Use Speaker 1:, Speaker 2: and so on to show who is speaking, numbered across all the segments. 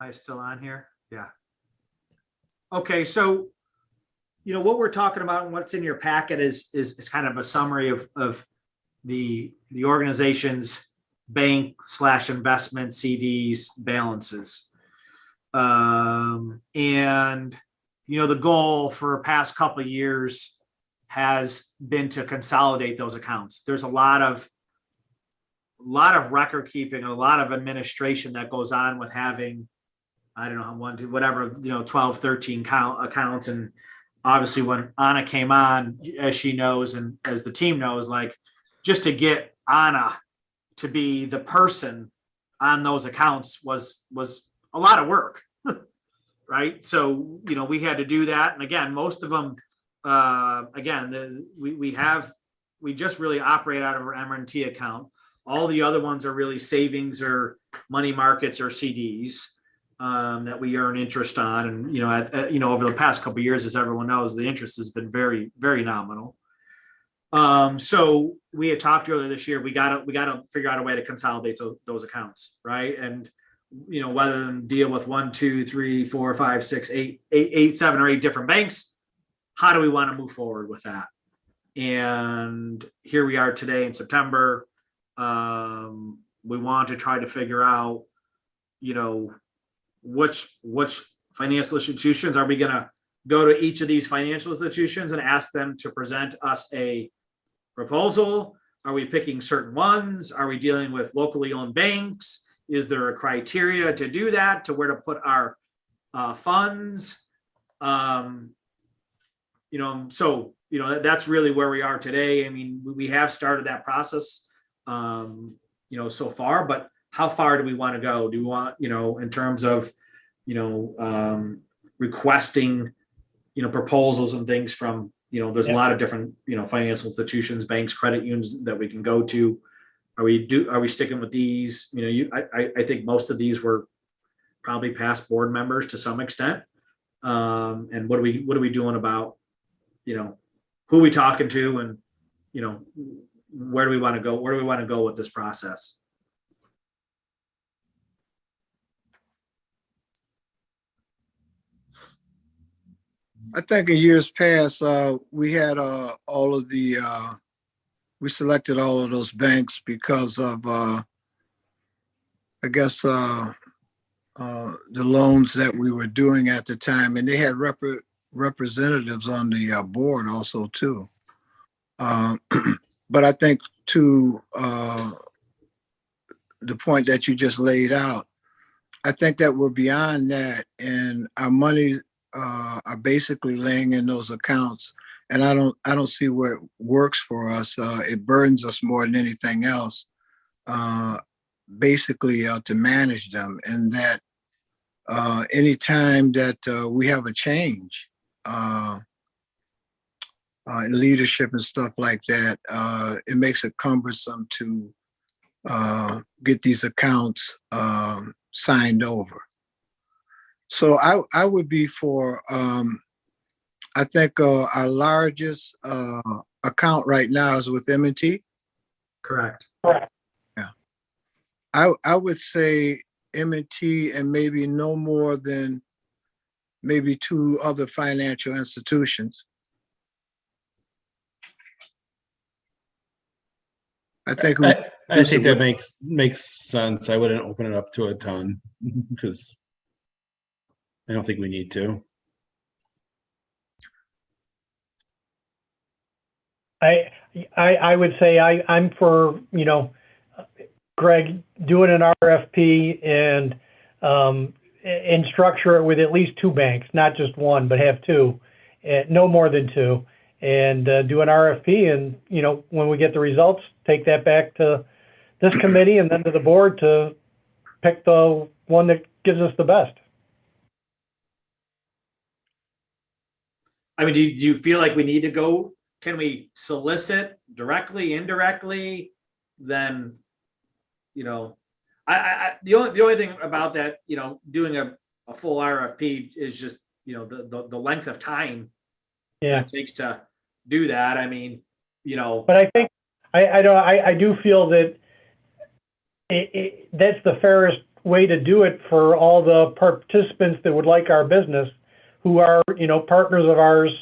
Speaker 1: I still on here? Yeah. Okay, so what we're talking about and what's in your packet is kind of a summary of the organization's bank / investment CDs balances. And the goal for the past couple of years has been to consolidate those accounts. There's a lot of record keeping and a lot of administration that goes on with having, I don't know how one, whatever, 12, 13 accounts. And obviously when Anna came on, as she knows, and as the team knows, like just to get Anna to be the person on those accounts was a lot of work, right? So, we had to do that. And again, most of them, we just really operate out of our M&T account. All the other ones are really savings or money markets or CDs that we earn interest on. And, over the past couple of years, as everyone knows, the interest has been very, very nominal. So we had talked earlier this year, we got to figure out a way to consolidate those accounts, right? And, whether them deal with 1, 2, 3, 4, 5, 6, 8, 7 or 8 different banks, how do we want to move forward with that? And here we are today in September. We want to try to figure out, which financial institutions are we going to go to each of these financial institutions and ask them to present us a proposal? Are we picking certain ones? Are we dealing with locally owned banks? Is there a criteria to do that, to where to put our funds? So, that's really where we are today. I mean, we have started that process, so far, but how far do we want to go? Do we want, in terms of, requesting, proposals and things from, there's a lot of different, financial institutions, banks, credit unions that we can go to. Are we sticking with these? I think most of these were probably past board members to some extent. And what are we doing about, who are we talking to, and, where do we want to go? Where do we want to go with this process?
Speaker 2: I think in years past, we had all of the, we selected all of those banks because of, I guess, the loans that we were doing at the time, and they had representatives on the board also too. But I think to the point that you just laid out, I think that we're beyond that, and our money are basically laying in those accounts. And I don't see where it works for us. It burdens us more than anything else, basically to manage them. And that anytime that we have a change in leadership and stuff like that, it makes it cumbersome to get these accounts signed over. So I would be for, I think our largest account right now is with M&T.
Speaker 1: Correct.
Speaker 2: Yeah. I would say M&T and maybe no more than maybe 2 other financial institutions. I think
Speaker 3: that makes sense. I wouldn't open it up to a ton because I don't think we need to.
Speaker 4: I would say I'm for, Greg, doing an RFP and structure it with at least 2 banks, not just one, but have 2, no more than 2, and do an RFP. And, when we get the results, take that back to this committee and then to the board to pick the one that gives us the best.
Speaker 1: I mean, do you feel like we need to go? Can we solicit directly, indirectly? Then, I the only thing about that, doing a full RFP is just, the length of time it takes to do that. I mean,
Speaker 4: But I think I do feel that that's the fairest way to do it for all the participants that would like our business, who are, partners of ours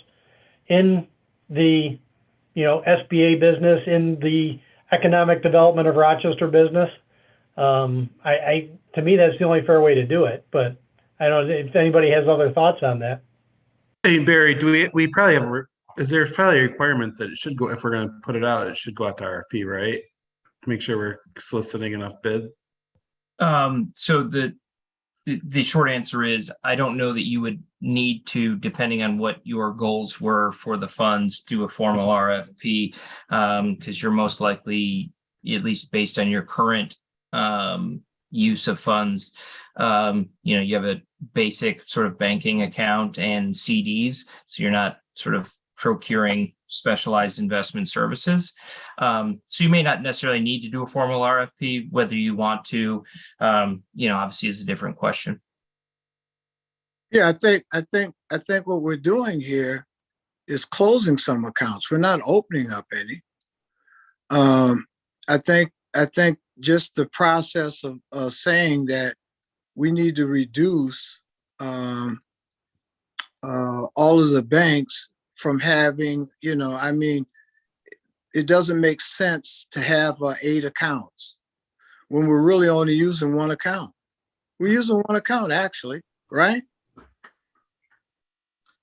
Speaker 4: in the, SBA business, in the economic development of Rochester business. To me, that's the only fair way to do it, but I don't know if anybody has other thoughts on that.
Speaker 3: Hey, Barry, we probably have, is there probably a requirement that it should go, if we're going to put it out, it should go out to RFP, right? To make sure we're soliciting enough bid.
Speaker 5: So the short answer is, I don't know that you would need to, depending on what your goals were for the funds, do a formal RFP, because you're most likely, at least based on your current use of funds, you have a basic sort of banking account and CDs, so you're not sort of procuring specialized investment services. So you may not necessarily need to do a formal RFP. Whether you want to, obviously is a different question.
Speaker 2: Yeah, I think what we're doing here is closing some accounts. We're not opening up any. I think just the process of saying that we need to reduce all of the banks from having, it doesn't make sense to have 8 accounts when we're really only using 1 account. We're using 1 account actually, right?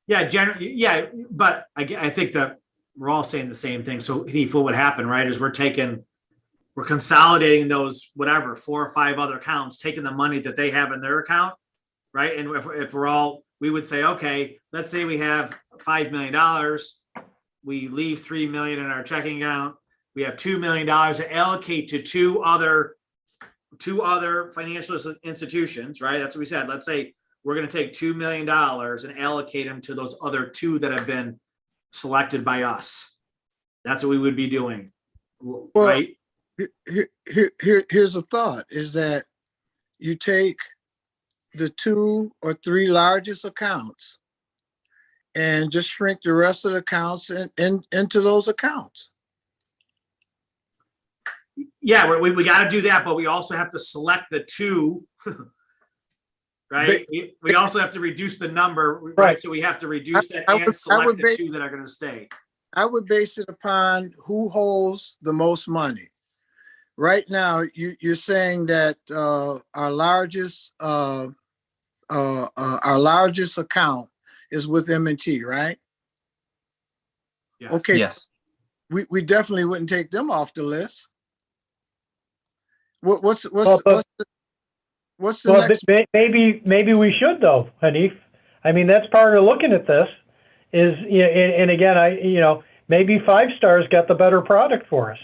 Speaker 1: Yeah, yeah, but I think that we're all saying the same thing. So Heath, what would happen, right, is we're consolidating those, whatever, 4 or 5 other accounts, taking the money that they have in their account, right? And if we're all, we would say, okay, let's say we have $5 million. We leave $3 million in our checking account. We have $2 million to allocate to two other financial institutions, right? That's what we said. Let's say we're going to take $2 million and allocate them to those other 2 that have been selected by us. That's what we would be doing, right?
Speaker 2: Here's a thought, is that you take the 2 or 3 largest accounts and just shrink the rest of the accounts into those accounts.
Speaker 1: Yeah, we got to do that, but we also have to select the 2, right? We also have to reduce the number, right? So we have to reduce that and select the 2 that are going to stay.
Speaker 2: I would base it upon who holds the most money. Right now, you're saying that our largest account is with M&T, right?
Speaker 1: Yes.
Speaker 2: Okay.
Speaker 5: Yes.
Speaker 2: We definitely wouldn't take them off the list. What's the next?
Speaker 4: Maybe we should though, Hanif. I mean, that's part of looking at this. Is and again, maybe 5 Stars got the better product for us.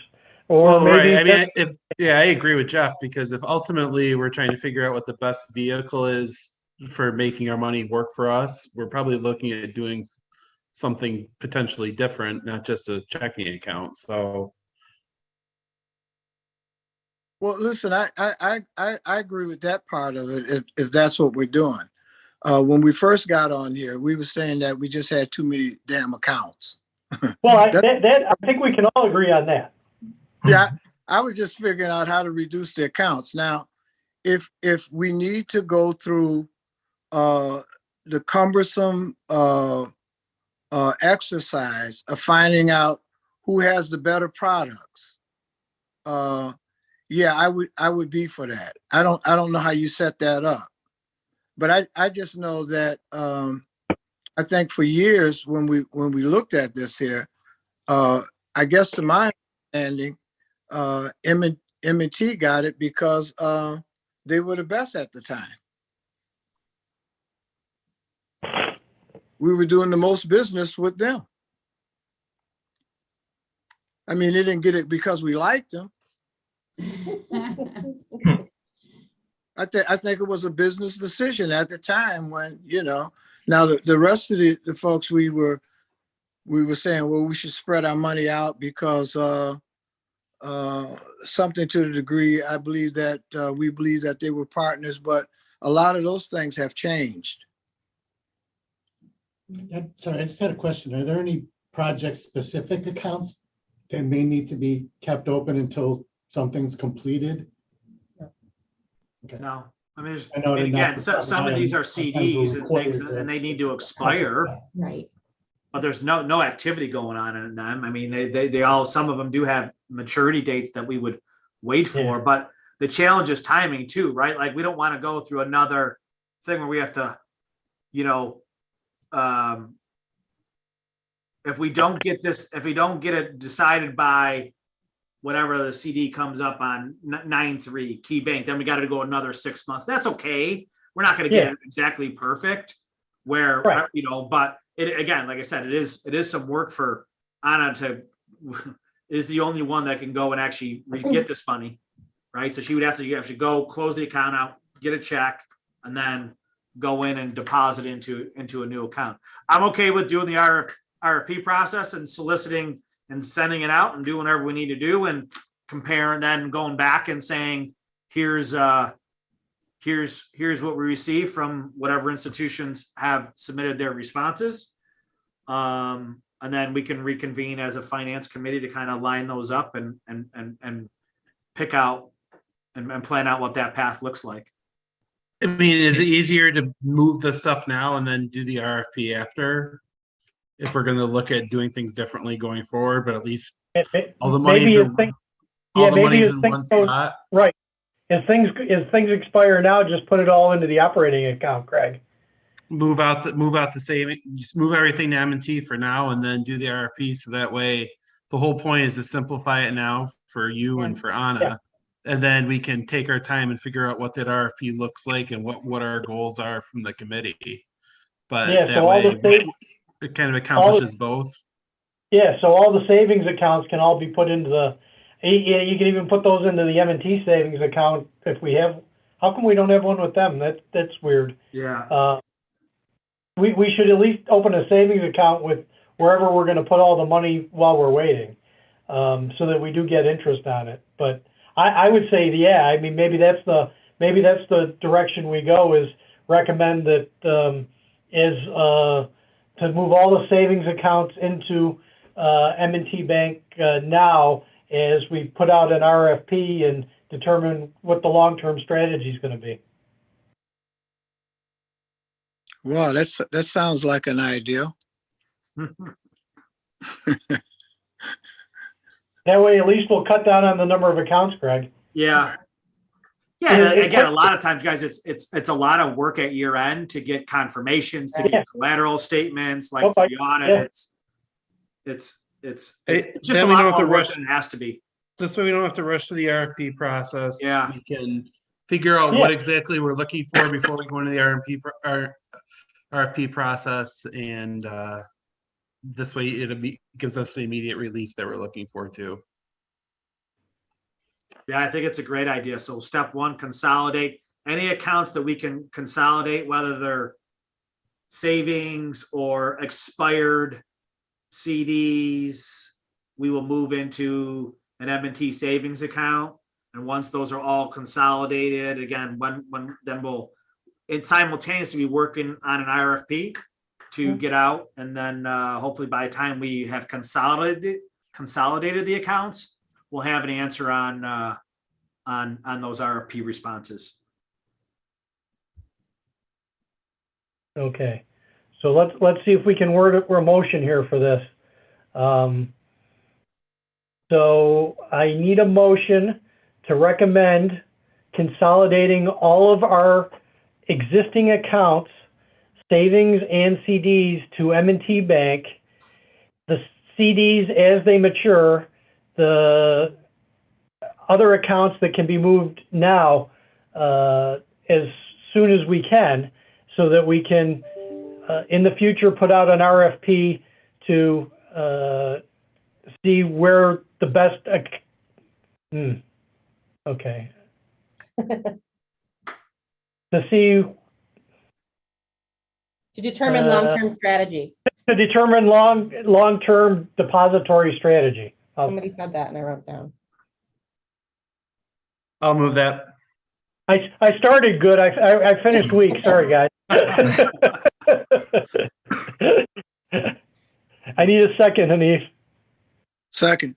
Speaker 4: Or maybe
Speaker 3: right. I mean, I agree with Jeff, because if ultimately we're trying to figure out what the best vehicle is for making our money work for us, we're probably looking at doing something potentially different, not just a checking account. So,
Speaker 2: well, listen, I agree with that part of it. If that's what we're doing, when we first got on here, we were saying that we just had too many damn accounts.
Speaker 4: Well, I think we can all agree on that.
Speaker 2: Yeah, I was just figuring out how to reduce the accounts. Now, if we need to go through the cumbersome exercise of finding out who has the better products, yeah, I would be for that. I don't know how you set that up, but I just know that I think for years when we looked at this here, I guess to my understanding, M&T got it because they were the best at the time. We were doing the most business with them. I mean, they didn't get it because we liked them. I think it was a business decision at the time when, now the rest of the folks we were saying, well, we should spread our money out because something to the degree, I believe that we believe that they were partners, but a lot of those things have changed.
Speaker 6: Sorry, I just had a question. Are there any project-specific accounts that may need to be kept open until something's completed? Okay.
Speaker 1: No. I mean,
Speaker 6: I know
Speaker 1: and
Speaker 6: they're
Speaker 1: again,
Speaker 6: not-
Speaker 1: some of these are
Speaker 6: sometimes
Speaker 1: CDs
Speaker 6: we're
Speaker 1: and things,
Speaker 6: required to-
Speaker 1: and they need to expire,
Speaker 7: Right.
Speaker 1: but there's no activity going on in them. I mean, they all, some of them do have maturity dates that we would wait for, but the challenge is timing too, right? Like, we don't want to go through another thing where we have to, you know, if we don't get it decided by whatever the CD comes up on 9/3 Key Bank, then we got to go another 6 months. That's okay. We're not going to get it exactly perfect where,
Speaker 4: Right.
Speaker 1: you know, but it, again, like I said, it is some work for Anna to, is the only one that can go and actually get this money, right? So she would have to actually go close the account out, get a check, and then go in and deposit into a new account. I'm okay with doing the RFP process and soliciting and sending it out and doing whatever we need to do and comparing, then going back and saying, here's what we received from whatever institutions have submitted their responses. And then we can reconvene as a finance committee to kind of line those up and pick out and plan out what that path looks like.
Speaker 3: I mean, is it easier to move the stuff now and then do the RFP after? If we're gonna look at doing things differently going forward, but at least all the money's in one spot.
Speaker 4: Right. As things expire now, just put it all into the operating account, Craig.
Speaker 3: Move out the saving, just move everything to M&T for now and then do the RFP. So that way, the whole point is to simplify it now for you and for Anna.
Speaker 4: Yeah.
Speaker 3: And then we can take our time and figure out what that RFP looks like and what our goals are from the committee. But that way, it kind of accomplishes both.
Speaker 4: Yeah, so all the savings accounts can all be put into the, you can even put those into the M&T savings account if we have. How come we don't have one with them? That's weird.
Speaker 1: Yeah.
Speaker 4: We should at least open a savings account with wherever we're going to put all the money while we're waiting, so that we do get interest on it. But I would say, yeah, I mean, maybe that's the direction we go, is recommend that to move all the savings accounts into M&T Bank now, as we put out an RFP and determine what the long-term strategy is going to be.
Speaker 2: Wow, that sounds like an idea.
Speaker 4: That way, at least we'll cut down on the number of accounts, Greg.
Speaker 1: Yeah. Yeah, and again, a lot of times, guys, it's a lot of work at year end to get confirmations, to get collateral statements, like for the audit. It's just a lot more work than it has to be.
Speaker 3: This way we don't have to rush to the RFP process.
Speaker 1: Yeah.
Speaker 3: We can figure out what exactly we're looking for before we go into the RFP process, and this way it gives us the immediate relief that we're looking for too.
Speaker 1: Yeah, I think it's a great idea. So step one, consolidate any accounts that we can consolidate, whether they're savings or expired CDs. We will move into an M&T savings account. And once those are all consolidated, again, then we'll simultaneously be working on an RFP to get out. And then hopefully by the time we have consolidated the accounts, we'll have an answer on those RFP responses.
Speaker 4: Okay, so let's see if we can word a motion here for this. So I need a motion to recommend consolidating all of our existing accounts, savings and CDs, to M&T Bank. The CDs, as they mature, the other accounts that can be moved now as soon as we can, so that we can in the future put out an RFP to see where the best okay to see
Speaker 7: To determine long-term strategy.
Speaker 4: to determine long-term depository strategy.
Speaker 7: Somebody said that and I wrote it down.
Speaker 3: I'll move that.
Speaker 4: I started good. I finished weak. Sorry, guys. I need a second, Hanif.
Speaker 2: Second.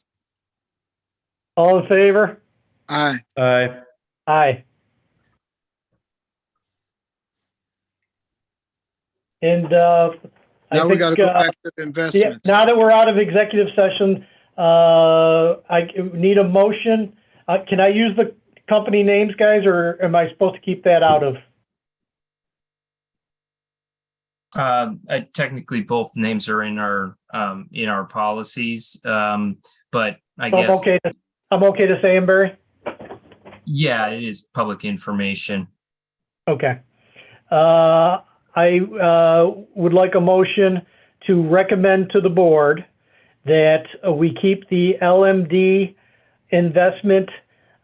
Speaker 4: All in favor?
Speaker 2: Aye.
Speaker 3: Aye.
Speaker 4: Aye. And I
Speaker 2: Now we
Speaker 4: think,
Speaker 2: gotta go back to the
Speaker 4: yeah,
Speaker 2: investments.
Speaker 4: now that we're out of executive session, I need a motion. Can I use the company names, guys, or am I supposed to keep that out of?
Speaker 5: Technically, both names are in our policies, but I
Speaker 4: So
Speaker 5: guess,
Speaker 4: I'm okay to say them, Barry?
Speaker 5: yeah, it is public information.
Speaker 4: Okay. I would like a motion to recommend to the board that we keep the LMD investment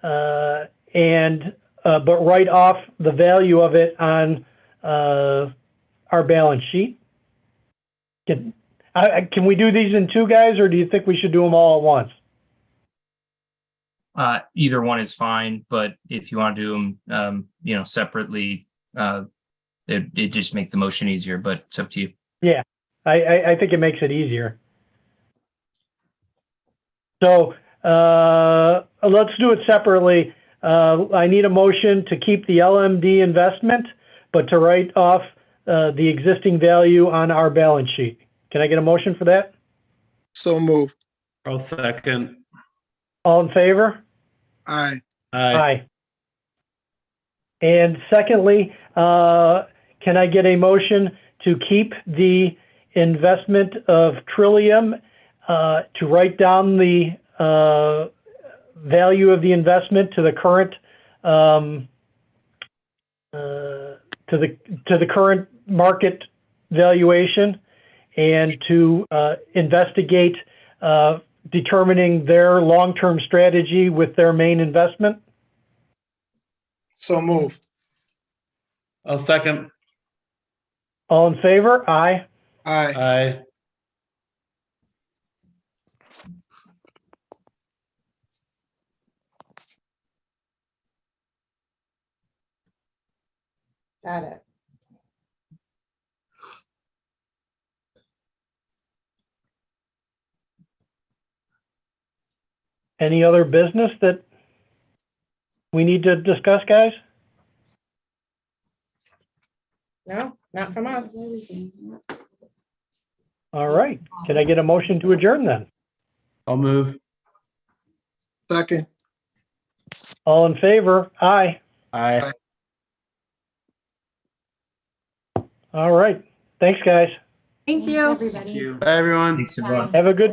Speaker 4: and but write off the value of it on our balance sheet. Can we do these in two, guys, or do you think we should do them all at once?
Speaker 5: Either one is fine, but if you want to do them, separately, it just make the motion easier, but it's up to you.
Speaker 4: Yeah, I think it makes it easier. So let's do it separately. I need a motion to keep the LMD investment, but to write off the existing value on our balance sheet. Can I get a motion for that?
Speaker 2: So move.
Speaker 3: I'll second.
Speaker 4: All in favor?
Speaker 2: Aye.
Speaker 3: Aye.
Speaker 4: And secondly, can I get a motion to keep the investment of Trillium, to write down the value of the investment to the current to the current market valuation, and to investigate determining their long-term strategy with their main investment?
Speaker 2: So move.
Speaker 3: I'll second.
Speaker 4: All in favor? Aye.
Speaker 2: Aye.
Speaker 3: Aye.
Speaker 7: Got it.
Speaker 4: Any other business that we need to discuss, guys?
Speaker 7: No, not from us.
Speaker 4: All right. Can I get a motion to adjourn then?
Speaker 3: I'll move.
Speaker 2: Second.
Speaker 4: All in favor? Aye.
Speaker 3: Aye.
Speaker 4: All right. Thanks, guys.
Speaker 7: Thank you.
Speaker 1: Thank you.
Speaker 3: Bye, everyone.
Speaker 5: Thanks, everyone.
Speaker 4: Have a good